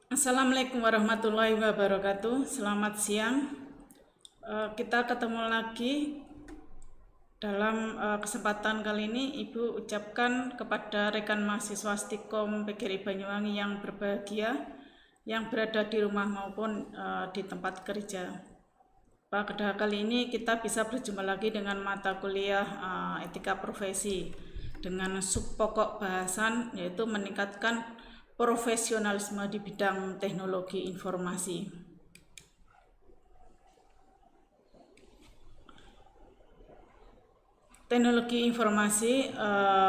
Assalamualaikum warahmatullahi wabarakatuh. Selamat siang. Kita ketemu lagi dalam kesempatan kali ini. Ibu ucapkan kepada rekan mahasiswa Stikom PGRI Banyuwangi yang berbahagia, yang berada di rumah maupun di tempat kerja. Pada kali ini kita bisa berjumpa lagi dengan mata kuliah etika profesi dengan subpokok bahasan yaitu meningkatkan profesionalisme di bidang teknologi informasi. Teknologi informasi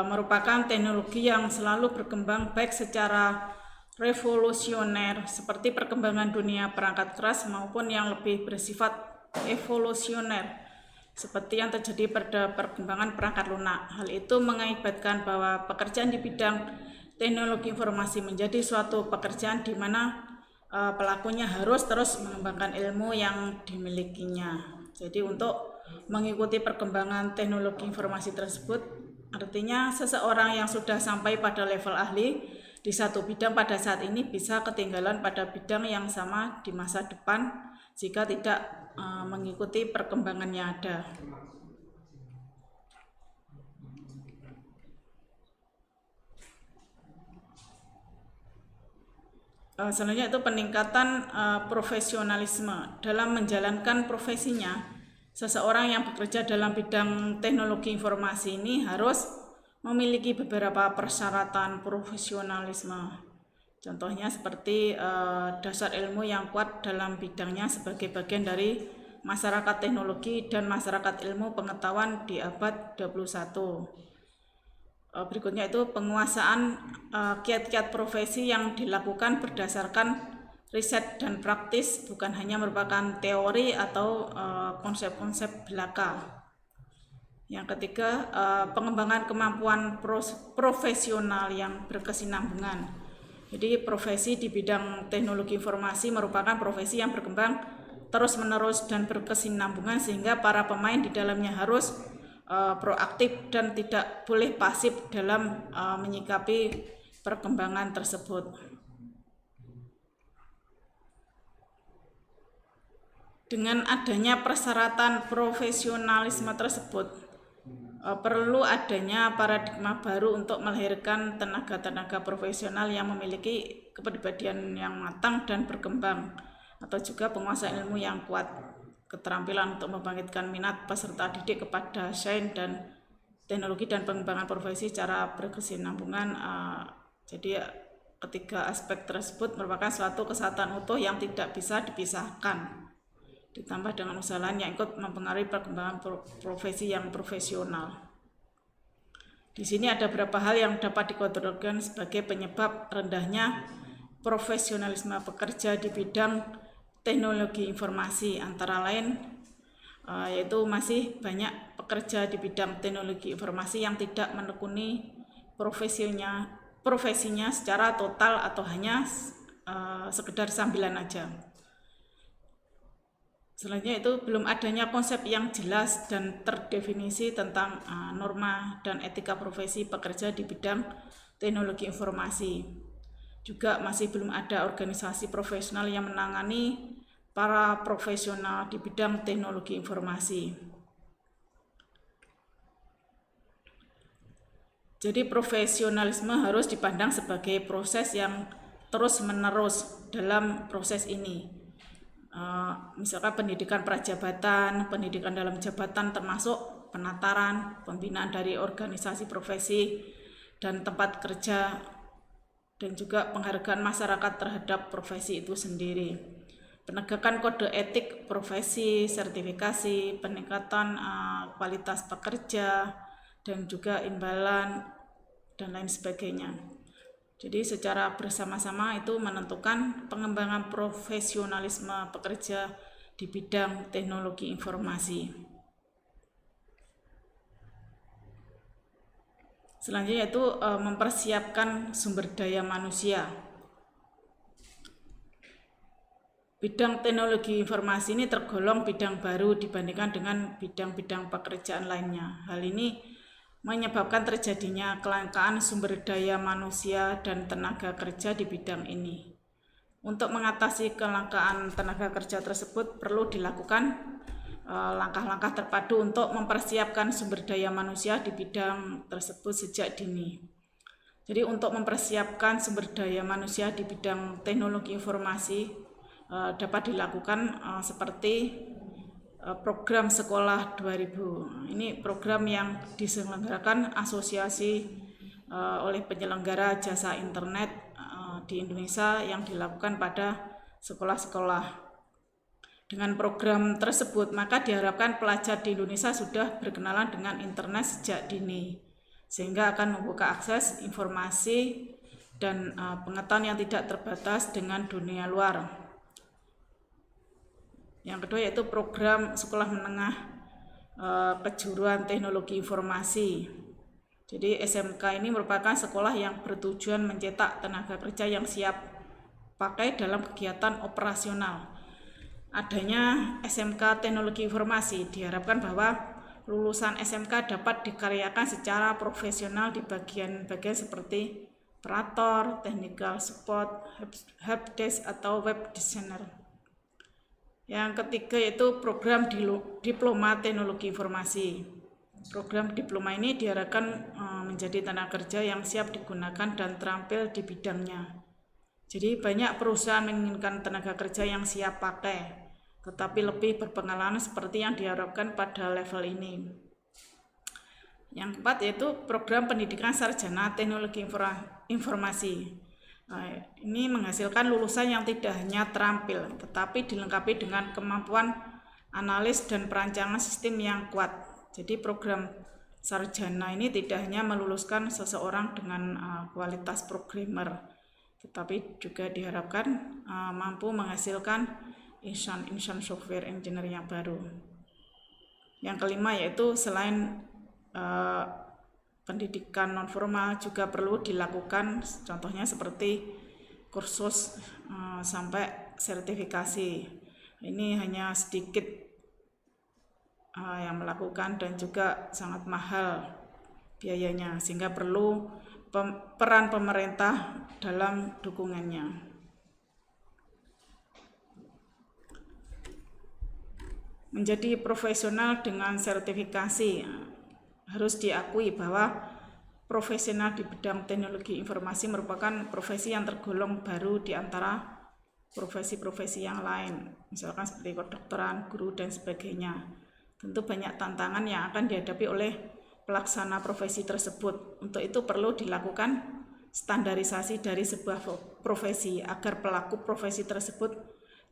merupakan teknologi yang selalu berkembang baik secara revolusioner seperti perkembangan dunia perangkat keras maupun yang lebih bersifat evolusioner seperti yang terjadi pada perkembangan perangkat lunak. Hal itu mengakibatkan bahwa pekerjaan di bidang teknologi informasi menjadi suatu pekerjaan di mana pelakunya harus terus mengembangkan ilmu yang dimilikinya. Jadi untuk mengikuti perkembangan teknologi informasi tersebut, artinya seseorang yang sudah sampai pada level ahli di satu bidang pada saat ini bisa ketinggalan pada bidang yang sama di masa depan jika tidak mengikuti perkembangan yang ada. Selanjutnya itu peningkatan profesionalisme dalam menjalankan profesinya. Seseorang yang bekerja dalam bidang teknologi informasi ini harus memiliki beberapa persyaratan profesionalisme. Contohnya seperti dasar ilmu yang kuat dalam bidangnya sebagai bagian dari masyarakat teknologi dan masyarakat ilmu pengetahuan di abad 21. Berikutnya itu penguasaan kiat-kiat profesi yang dilakukan berdasarkan riset dan praktis, bukan hanya merupakan teori atau konsep-konsep belaka. Yang ketiga, pengembangan kemampuan profesional yang berkesinambungan. Jadi profesi di bidang teknologi informasi merupakan profesi yang berkembang terus-menerus dan berkesinambungan sehingga para pemain di dalamnya harus proaktif dan tidak boleh pasif dalam menyikapi perkembangan tersebut. Dengan adanya persyaratan profesionalisme tersebut, perlu adanya paradigma baru untuk melahirkan tenaga-tenaga profesional yang memiliki kepribadian yang matang dan berkembang, atau juga penguasaan ilmu yang kuat, keterampilan untuk membangkitkan minat peserta didik kepada sains dan teknologi dan pengembangan profesi secara berkesinambungan. Jadi ketiga aspek tersebut merupakan suatu kesatuan utuh yang tidak bisa dipisahkan, ditambah dengan usaha lain yang ikut mempengaruhi perkembangan profesi yang profesional. Di sini ada beberapa hal yang dapat dikategorikan sebagai penyebab rendahnya profesionalisme pekerja di bidang teknologi informasi, antara lain yaitu masih banyak pekerja di bidang teknologi informasi yang tidak menekuni profesinya secara total atau hanya sekedar sambilan aja. Selanjutnya itu belum adanya konsep yang jelas dan terdefinisi tentang norma dan etika profesi pekerja di bidang teknologi informasi. Juga masih belum ada organisasi profesional yang menangani para profesional di bidang teknologi informasi. Jadi profesionalisme harus dipandang sebagai proses yang terus-menerus dalam proses ini. Misalkan pendidikan prajabatan, pendidikan dalam jabatan termasuk penataran, pembinaan dari organisasi profesi dan tempat kerja, dan juga penghargaan masyarakat terhadap profesi itu sendiri. Penegakan kode etik profesi, sertifikasi, peningkatan kualitas pekerja, dan juga imbalan, dan lain sebagainya. Jadi secara bersama-sama itu menentukan pengembangan profesionalisme pekerja di bidang teknologi informasi. Selanjutnya itu mempersiapkan sumber daya manusia. Bidang teknologi informasi ini tergolong bidang baru dibandingkan dengan bidang-bidang pekerjaan lainnya. Hal ini menyebabkan terjadinya kelangkaan sumber daya manusia dan tenaga kerja di bidang ini. Untuk mengatasi kelangkaan tenaga kerja tersebut perlu dilakukan langkah-langkah terpadu untuk mempersiapkan sumber daya manusia di bidang tersebut sejak dini. Jadi untuk mempersiapkan sumber daya manusia di bidang teknologi informasi dapat dilakukan seperti program Sekolah 2000. Ini program yang diselenggarakan asosiasi oleh penyelenggara jasa internet di Indonesia yang dilakukan pada sekolah-sekolah. Dengan program tersebut, maka diharapkan pelajar di Indonesia sudah berkenalan dengan internet sejak dini, sehingga akan membuka akses informasi dan pengetahuan yang tidak terbatas dengan dunia luar. Yang kedua yaitu program Sekolah Menengah Kejuruan Teknologi Informasi. Jadi SMK ini merupakan sekolah yang bertujuan mencetak tenaga kerja yang siap pakai dalam kegiatan operasional. Adanya SMK Teknologi Informasi diharapkan bahwa lulusan SMK dapat dikaryakan secara profesional di bagian-bagian seperti operator, technical support, helpdesk atau web designer. Yang ketiga yaitu program Diploma Teknologi Informasi. Program diploma ini diharapkan menjadi tenaga kerja yang siap digunakan dan terampil di bidangnya. Jadi banyak perusahaan menginginkan tenaga kerja yang siap pakai, tetapi lebih berpengalaman seperti yang diharapkan pada level ini. Yang keempat yaitu program pendidikan sarjana teknologi informasi. Ini menghasilkan lulusan yang tidak hanya terampil, tetapi dilengkapi dengan kemampuan analis dan perancangan sistem yang kuat. Jadi program sarjana ini tidak hanya meluluskan seseorang dengan kualitas programmer, tetapi juga diharapkan mampu menghasilkan insan software engineer yang baru. Yang kelima yaitu selain pendidikan non formal juga perlu dilakukan, contohnya seperti kursus sampai sertifikasi. Ini hanya sedikit yang melakukan dan juga sangat mahal biayanya, sehingga perlu peran pemerintah dalam dukungannya. Menjadi profesional dengan sertifikasi, harus diakui bahwa profesional di bidang teknologi informasi merupakan profesi yang tergolong baru di antara profesi-profesi yang lain, misalkan seperti kedokteran, guru, dan sebagainya. Tentu banyak tantangan yang akan dihadapi oleh pelaksana profesi tersebut. Untuk itu perlu dilakukan standarisasi dari sebuah profesi agar pelaku profesi tersebut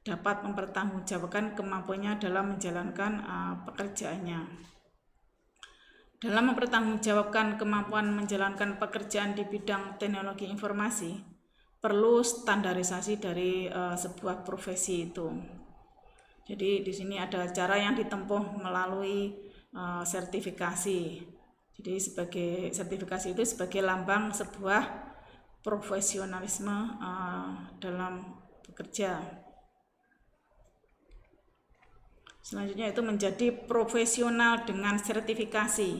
dapat mempertanggungjawabkan kemampuannya dalam menjalankan pekerjaannya. Dalam mempertanggungjawabkan kemampuan menjalankan pekerjaan di bidang teknologi informasi, perlu standarisasi dari sebuah profesi itu. Jadi di sini ada cara yang ditempuh melalui sertifikasi. Jadi sebagai sertifikasi itu sebagai lambang sebuah profesionalisme dalam bekerja. Selanjutnya itu menjadi profesional dengan sertifikasi.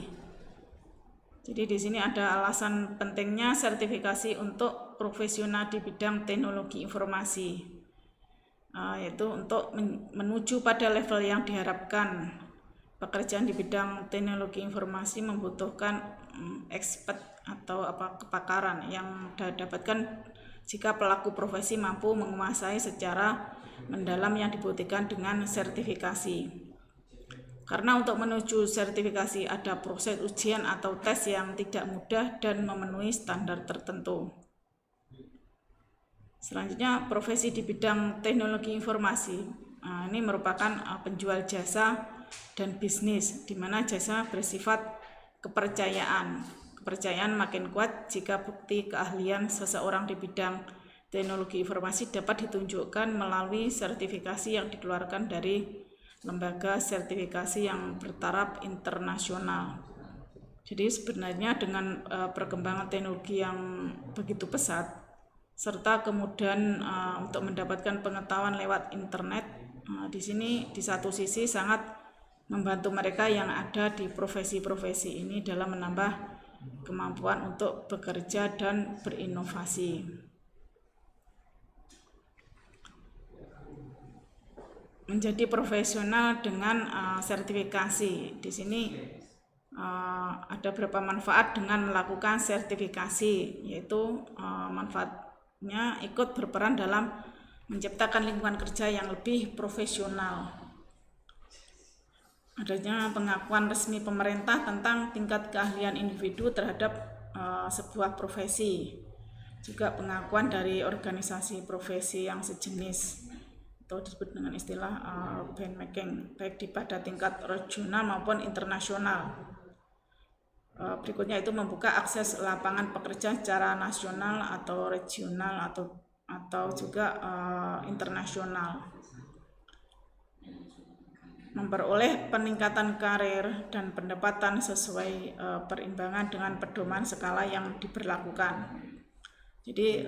Jadi di sini ada alasan pentingnya sertifikasi untuk profesional di bidang teknologi informasi. Yaitu untuk menuju pada level yang diharapkan. Pekerjaan di bidang teknologi informasi membutuhkan expert atau kepakaran yang didapatkan jika pelaku profesi mampu menguasai secara mendalam yang dibutuhkan dengan sertifikasi. Karena untuk menuju sertifikasi ada proses ujian atau tes yang tidak mudah dan memenuhi standar tertentu. Selanjutnya, profesi di bidang teknologi informasi ini merupakan penjual jasa dan bisnis, di mana jasa bersifat kepercayaan. Kepercayaan makin kuat jika bukti keahlian seseorang di bidang teknologi informasi dapat ditunjukkan melalui sertifikasi yang dikeluarkan dari lembaga sertifikasi yang bertaraf internasional. Jadi sebenarnya dengan perkembangan teknologi yang begitu pesat, serta kemudian untuk mendapatkan pengetahuan lewat internet, di sini di satu sisi sangat membantu mereka yang ada di profesi-profesi ini dalam menambah kemampuan untuk bekerja dan berinovasi. menjadi profesional dengan sertifikasi. Di sini ada beberapa manfaat dengan melakukan sertifikasi, yaitu manfaatnya ikut berperan dalam menciptakan lingkungan kerja yang lebih profesional. Adanya pengakuan resmi pemerintah tentang tingkat keahlian individu terhadap sebuah profesi. Juga pengakuan dari organisasi profesi yang sejenis atau disebut dengan istilah benchmarking, baik pada tingkat regional maupun internasional. Berikutnya itu membuka akses lapangan pekerjaan secara nasional atau regional atau juga internasional. Memperoleh peningkatan karir dan pendapatan sesuai perimbangan dengan pedoman skala yang diberlakukan. Jadi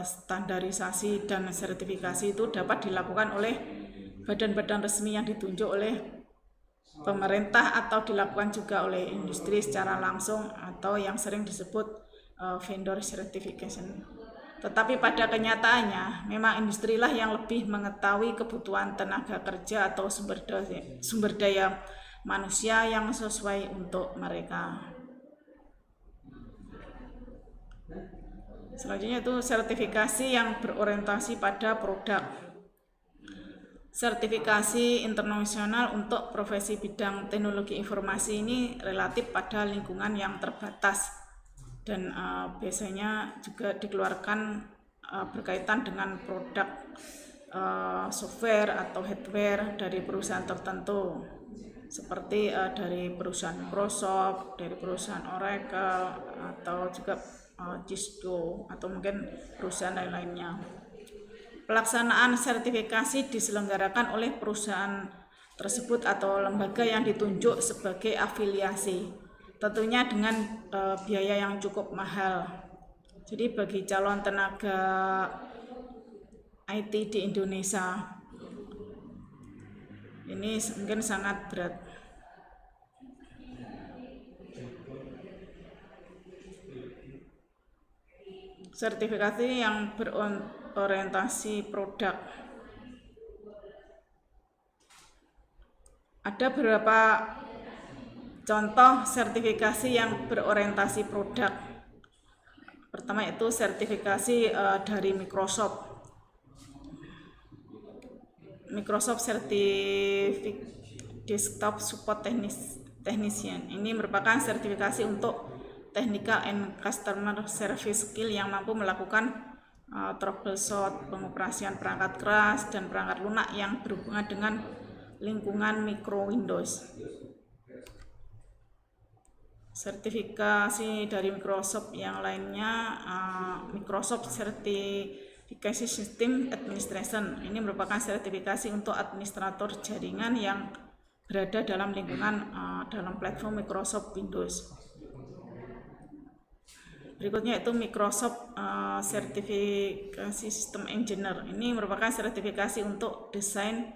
standarisasi dan sertifikasi itu dapat dilakukan oleh badan-badan resmi yang ditunjuk oleh pemerintah atau dilakukan juga oleh industri secara langsung atau yang sering disebut vendor certification. Tetapi pada kenyataannya memang industrilah yang lebih mengetahui kebutuhan tenaga kerja atau sumber daya manusia yang sesuai untuk mereka. Selanjutnya itu sertifikasi yang berorientasi pada produk. Sertifikasi internasional untuk profesi bidang teknologi informasi ini relatif pada lingkungan yang terbatas dan biasanya juga dikeluarkan berkaitan dengan produk software atau hardware dari perusahaan tertentu, seperti dari perusahaan Microsoft, dari perusahaan Oracle, atau juga Cisco atau mungkin perusahaan lain-lainnya. Pelaksanaan sertifikasi diselenggarakan oleh perusahaan tersebut atau lembaga yang ditunjuk sebagai afiliasi, tentunya dengan biaya yang cukup mahal. Jadi bagi calon tenaga IT di Indonesia ini mungkin sangat berat. Sertifikasi yang berorientasi produk. Ada beberapa contoh sertifikasi yang berorientasi produk. Pertama itu sertifikasi dari Microsoft. Microsoft Certificate Desktop Support Technician. Ini merupakan sertifikasi untuk technical and customer service skill yang mampu melakukan troubleshoot, pengoperasian perangkat keras dan perangkat lunak yang berhubungan dengan lingkungan micro Windows. Sertifikasi dari Microsoft yang lainnya, Microsoft Certification System Administration. Ini merupakan sertifikasi untuk administrator jaringan yang berada dalam lingkungan dalam platform Microsoft Windows. Berikutnya itu Microsoft Certification System Engineer. Ini merupakan sertifikasi untuk desain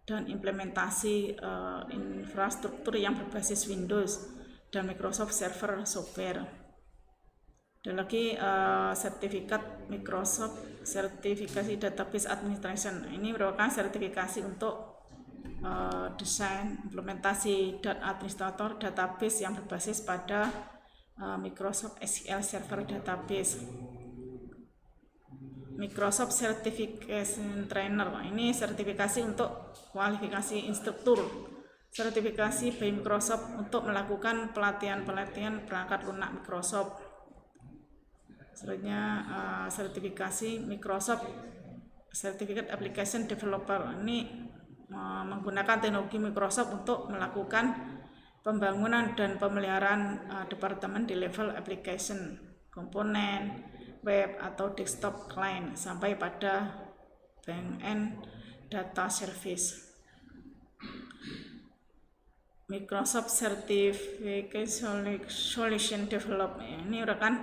dan implementasi infrastruktur yang berbasis Windows dan Microsoft Server Software. Dan lagi sertifikat Microsoft Certification Database Administration. Ini merupakan sertifikasi untuk desain, implementasi, dan administrator database yang berbasis pada Microsoft SQL Server Database. Microsoft Certification Trainer. Ini sertifikasi untuk kualifikasi instruktur. Sertifikasi by Microsoft untuk melakukan pelatihan-pelatihan perangkat lunak Microsoft. Selanjutnya sertifikasi Microsoft Certificate Application Developer. Ini menggunakan teknologi Microsoft untuk melakukan pembangunan dan pemeliharaan departemen di level application, komponen, web atau desktop client sampai pada back-end data service. Microsoft Certification Solution Development ini merupakan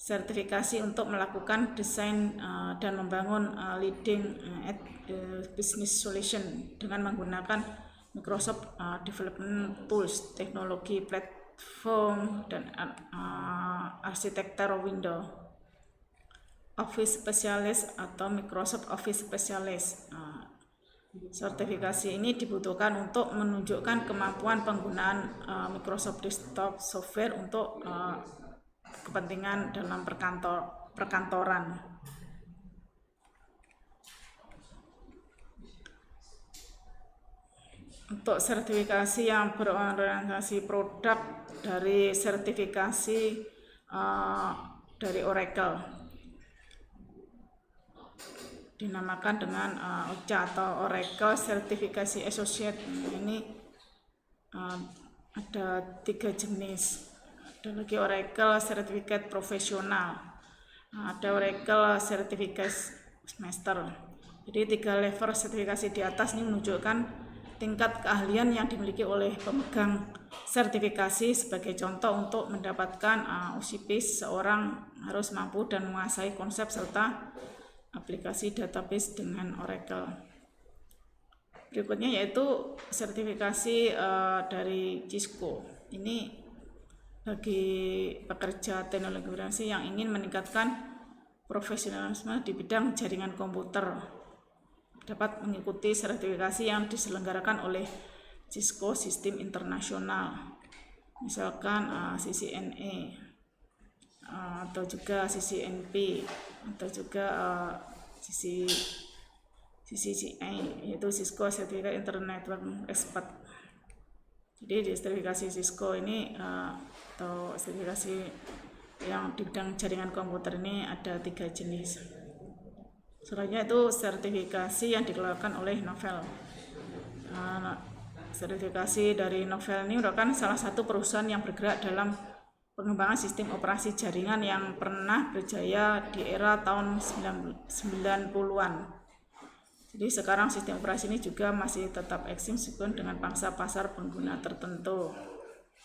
sertifikasi untuk melakukan desain dan membangun leading business solution dengan menggunakan Microsoft Development Tools, teknologi platform, dan arsitektur Windows. Office Specialist atau Microsoft Office Specialist. Sertifikasi ini dibutuhkan untuk menunjukkan kemampuan penggunaan Microsoft Desktop Software untuk kepentingan dalam perkantoran. Untuk sertifikasi yang berorientasi produk dari sertifikasi dari Oracle, dinamakan dengan OCA atau Oracle Certification Associate. Ini ada 3 jenis. Ada lagi Oracle Certificate Profesional, ada Oracle Certificate Master. Jadi 3 level sertifikasi di atas ini menunjukkan tingkat keahlian yang dimiliki oleh pemegang sertifikasi. Sebagai contoh, untuk mendapatkan OCP, seseorang harus mampu dan menguasai konsep serta aplikasi database dengan Oracle. Berikutnya yaitu sertifikasi dari Cisco. Ini bagi pekerja teknologi informasi yang ingin meningkatkan profesionalisme di bidang jaringan komputer, dapat mengikuti sertifikasi yang diselenggarakan oleh Cisco Sistem Internasional, misalkan CCNA atau juga CCNP atau juga CCCA, yaitu Cisco Certificate Internet Network Expert. Jadi di sertifikasi Cisco ini atau sertifikasi yang di bidang jaringan komputer ini ada 3 jenis. Selanjutnya itu sertifikasi yang dikeluarkan oleh Novell. Sertifikasi dari Novell ini merupakan salah satu perusahaan yang bergerak dalam pengembangan sistem operasi jaringan yang pernah berjaya di era tahun 90-an. Jadi sekarang sistem operasi ini juga masih tetap eksis meskipun dengan pangsa pasar pengguna tertentu.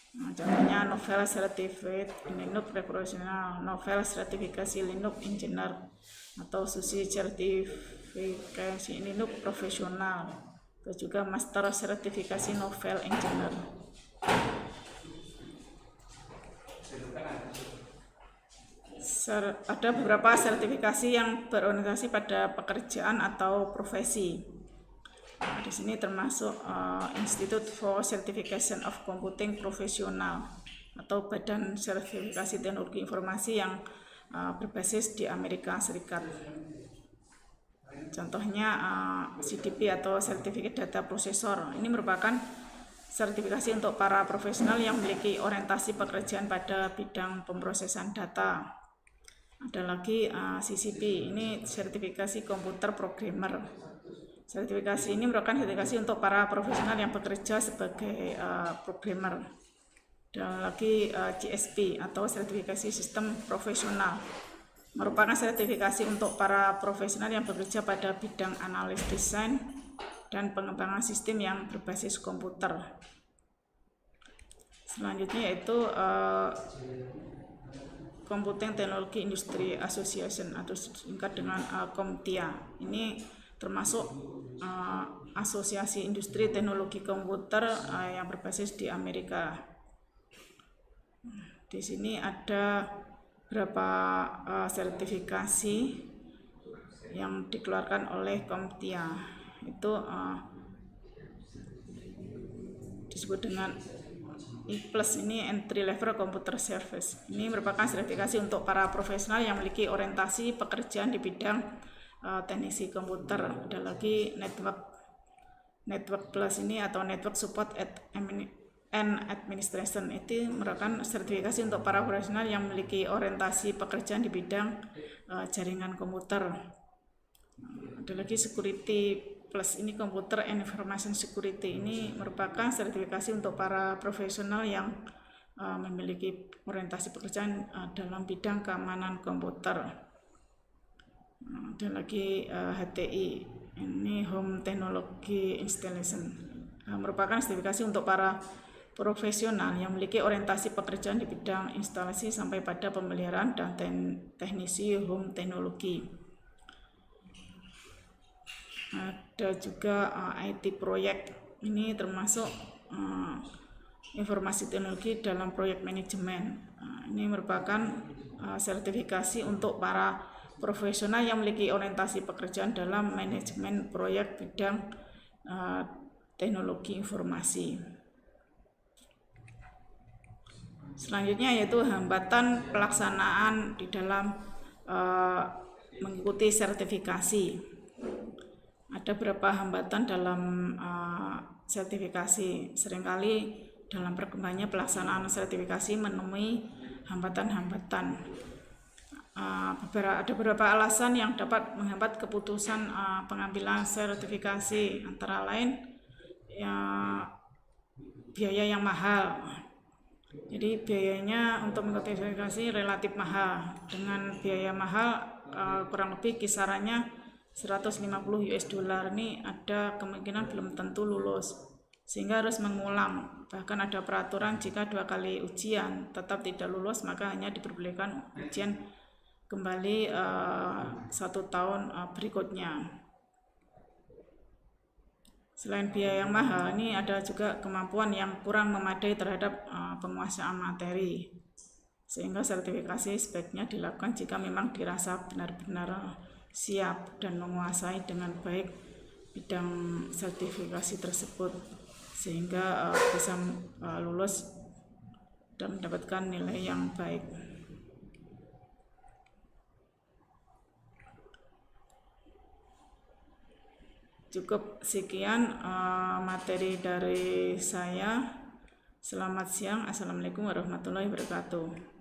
Contohnya Novell Certificate Linux Professional, Novell Sertifikasi Linux Engineer, atau SUSE Sertifikasi Linux Profesional, atau juga Master Sertifikasi Novell Engineer. Ada beberapa sertifikasi yang berorientasi pada pekerjaan atau profesi. Di sini termasuk Institute for Certification of Computing Professional atau Badan Sertifikasi Teknologi Informasi yang berbasis di Amerika Serikat. Contohnya CDP atau Certificate Data Processor. Ini merupakan sertifikasi untuk para profesional yang memiliki orientasi pekerjaan pada bidang pemrosesan data. Ada lagi CCP, ini sertifikasi komputer programmer. Sertifikasi ini merupakan sertifikasi untuk para profesional yang bekerja sebagai programmer. Dan lagi CSP atau sertifikasi sistem profesional, merupakan sertifikasi untuk para profesional yang bekerja pada bidang analis desain dan pengembangan sistem yang berbasis komputer. Selanjutnya yaitu Computing Technology Industry Association atau singkat dengan CompTIA. Ini termasuk asosiasi industri teknologi komputer yang berbasis di Amerika. Di sini ada beberapa sertifikasi yang dikeluarkan oleh CompTIA. Itu disebut dengan E+ ini Entry Level Computer Service. Ini merupakan sertifikasi untuk para profesional yang memiliki orientasi pekerjaan di bidang teknisi komputer. Ada lagi Network Plus ini atau Network Support and Administration. Itu merupakan sertifikasi untuk para profesional yang memiliki orientasi pekerjaan di bidang jaringan komputer. Ada lagi Security Plus ini Computer and Information Security. Ini merupakan sertifikasi untuk para profesional yang memiliki orientasi pekerjaan dalam bidang keamanan komputer. Ada lagi HTI, ini Home Technology Installation, merupakan sertifikasi untuk para profesional yang memiliki orientasi pekerjaan di bidang instalasi sampai pada pemeliharaan dan teknisi home teknologi. Ada juga IT Project, ini termasuk informasi teknologi dalam proyek manajemen. Ini merupakan sertifikasi untuk para profesional yang memiliki orientasi pekerjaan dalam manajemen proyek bidang teknologi informasi. Selanjutnya yaitu hambatan pelaksanaan di dalam mengikuti sertifikasi. Ada beberapa hambatan dalam sertifikasi. Seringkali dalam perkembangannya pelaksanaan sertifikasi menemui hambatan-hambatan. Ada beberapa alasan yang dapat menghambat keputusan pengambilan sertifikasi, antara lain biaya yang mahal. Jadi biayanya untuk mengikuti sertifikasi relatif mahal. Dengan biaya mahal kurang lebih kisarannya 150 US dollar, ini ada kemungkinan belum tentu lulus, sehingga harus mengulang. Bahkan ada peraturan jika 2 kali ujian tetap tidak lulus, maka hanya diperbolehkan ujian kembali 1 tahun berikutnya. Selain biaya yang mahal, ini ada juga kemampuan yang kurang memadai terhadap penguasaan materi, sehingga sertifikasi sebaiknya dilakukan jika memang dirasa benar-benar siap dan menguasai dengan baik bidang sertifikasi tersebut, sehingga bisa lulus dan mendapatkan nilai yang baik. Cukup sekian materi dari saya. Selamat siang. Assalamualaikum warahmatullahi wabarakatuh.